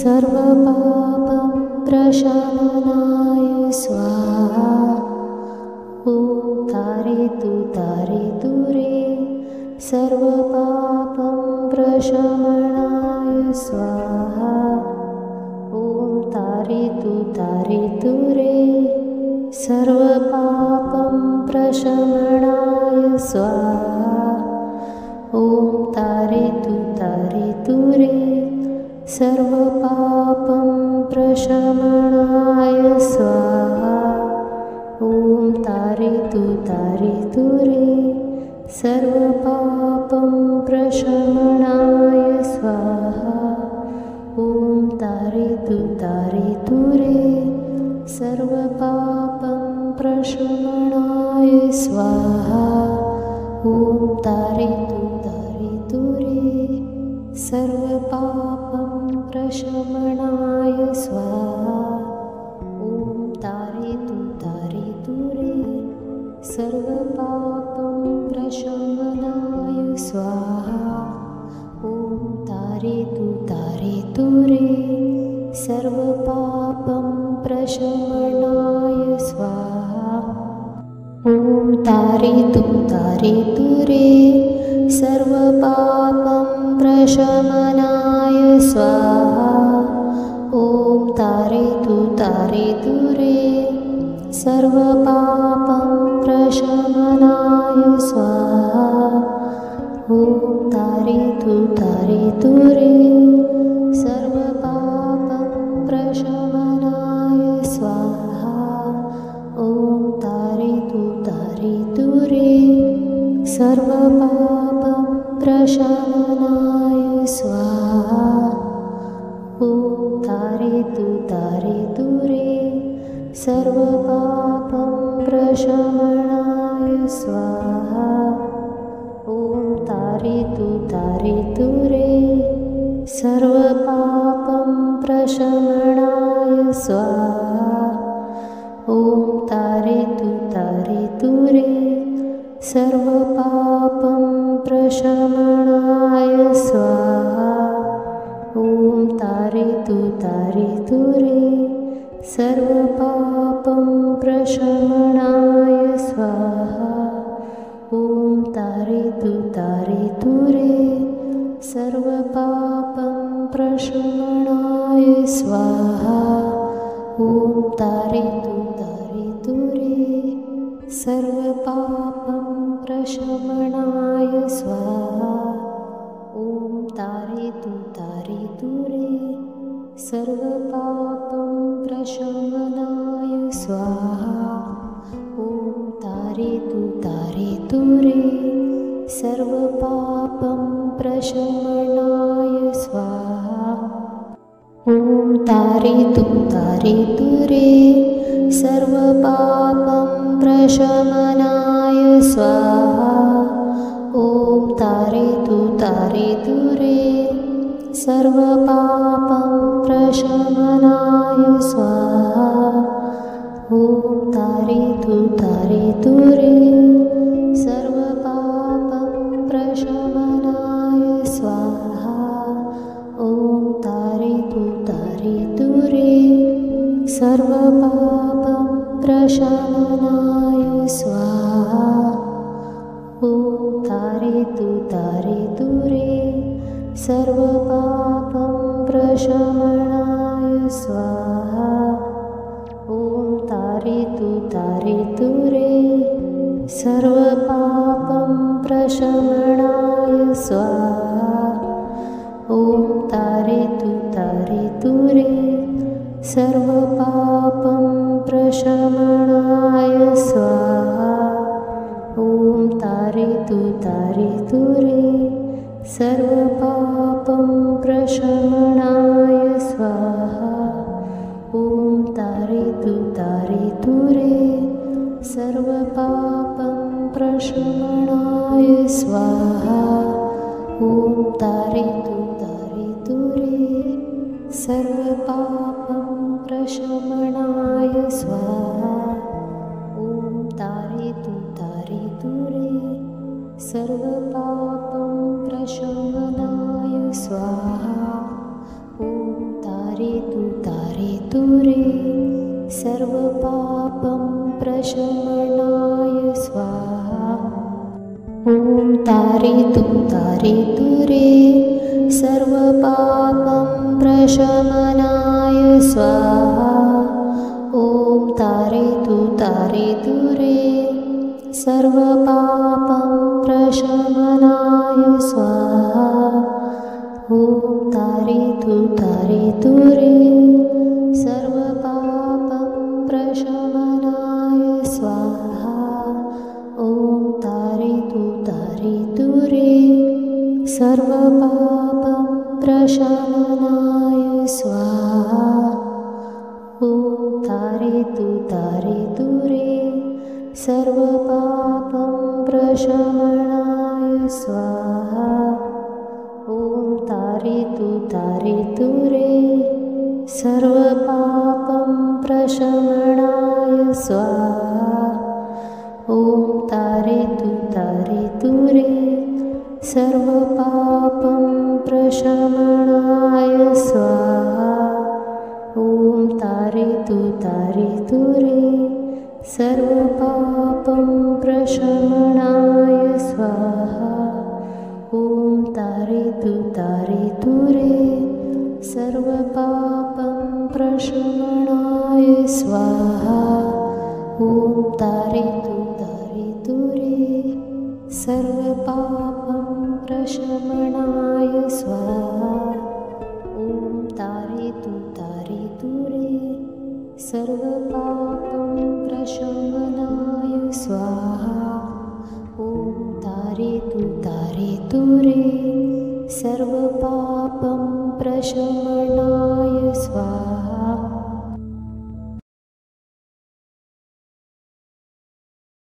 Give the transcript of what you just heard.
सर्वपापं प्रशमनाय स्वाहा। ॐ तारयतु तारयतु रे सर्वपापं प्रशमनाय स्वाहा। ॐ तारयतु तारयतु रे सर्वपापं प्रशमनाय स्वाहा। ॐ तारयतु तारयतु रे सर्वपापं प्रशमनाय स्वाहा। ॐ तारयतु तारयतु रे सर्वपापं प्रशमनाय स्वाहा। ॐ तारयतु तारयतु रे सर्वपापं प्रशमनाय स्वाहा। ॐ तारयतु तारयतु रे सर्वपापं प्रशमनाय स्वाहा। ॐ तारयतु तारयतु रे सर्वपापं प्रशमनाय स्वाहा। ॐ तारयतु तारयतु रे सर्वपापं प्रशमनाय स्वाहा। ॐ तारयतु तारयतु रे सर्वपापं प्रशमनाय स्वाहा। ॐ तारयतु तारयतु रे सर्वपापं प्रशमनाय स्वाहा। ॐ तारयतु तारयतु रे सर्वपापं प्रशमनाय स्वाहा। ॐ तारयतु तारयतु रे सर्वपापं प्रशमनाय स्वाहा। ॐ तारयतु तारयतु रे सर्वपापं प्रशमनाय स्वाहा। ॐ तारयतु तारयतु रे सर्वपापं प्रशमनाय स्वाहा। ॐ तारयतु तारयतु रे सर्वपापं प्रशमनाय स्वाहा। ॐ तारयतु तारयतु रे सर्वपापं प्रशमनाय स्वाहा। ॐ तारयतु तारयतु रे सर्वपापं प्रशमनाय स्वाहा। ॐ तारयतु तारयतु रे सर्वपापं प्रशमनाय स्वाहा। ॐ तारयतु तारयतु रे सर्वपापं प्रशमनाय स्वाहा। ॐ तारयतु तारयतु रे सर्वपापं प्रशमनाय स्वाहा। ॐ तारयतु तारयतु रे सर्वपापं प्रशमनाय स्वाहा। ॐ तारयतु तारयतु रे सर्वपापं प्रशमनाय स्वाहा। ॐ तारयतु तारयतु रे सर्वपापं प्रशमनाय स्वाहा। ॐ तारयतु तारयतु रे सर्वपापं प्रशमनाय स्वाहा। ॐ तारयतु तारयतु रे सर्वपापं प्रशमनाय स्वाहा। ॐ तारयतु तारयतु रे सर्वपापं प्रशमनाय स्वाहा। ॐ तारयतु तारयतु रे सर्वपापं प्रशमनाय स्वाहा। ॐ तारयतु तारयतु रे सर्वपापं प्रशमनाय स्वाहा। ॐ तारयतु तारयतु रे सर्वपापं प्रशमनाय स्वाहा। ॐ तारयतु तारयतु रे सर्वपापं प्रशमनाय स्वाहा। ॐ तारयतु तारयतु रे सर्वपापं प्रशमनाय स्वाहा। ॐ तारयतु सर्वपापं प्रशमनाय स्वाहा। ॐ तारयतु रे सर्वपापं प्रशमनाय स्वाहा। ॐ तारयतु रे सर्वपापं प्रशमनाय स्वाहा। ॐ तारयतु रे सर्वपापं प्रशमनाय स्वाहा। ॐ तारयतु रे सर्वपापं प्रशमनाय स्वाहा। ॐ तारयतु रे सर्वपापं प्रशमनाय स्वाहा। ॐ तारयतु रे सर्वपापं प्रशमनाय स्वाहा। ॐ तारयतु रे सर्वपापं प्रशमनाय स्वाहा। ॐ तारयतु रे सर्वपापं प्रशमनाय स्वाहा। ॐ तारयतु रे सर्वपापं प्रशमनाय स्वाहा। ॐ तारयतु रे सर्वपापं प्रशमनाय स्वाहा। ॐ तारयतु रे सर्वपापं प्रशमनाय स्वाहा। ॐ तारयतु रे सर्वपापं प्रशमनाय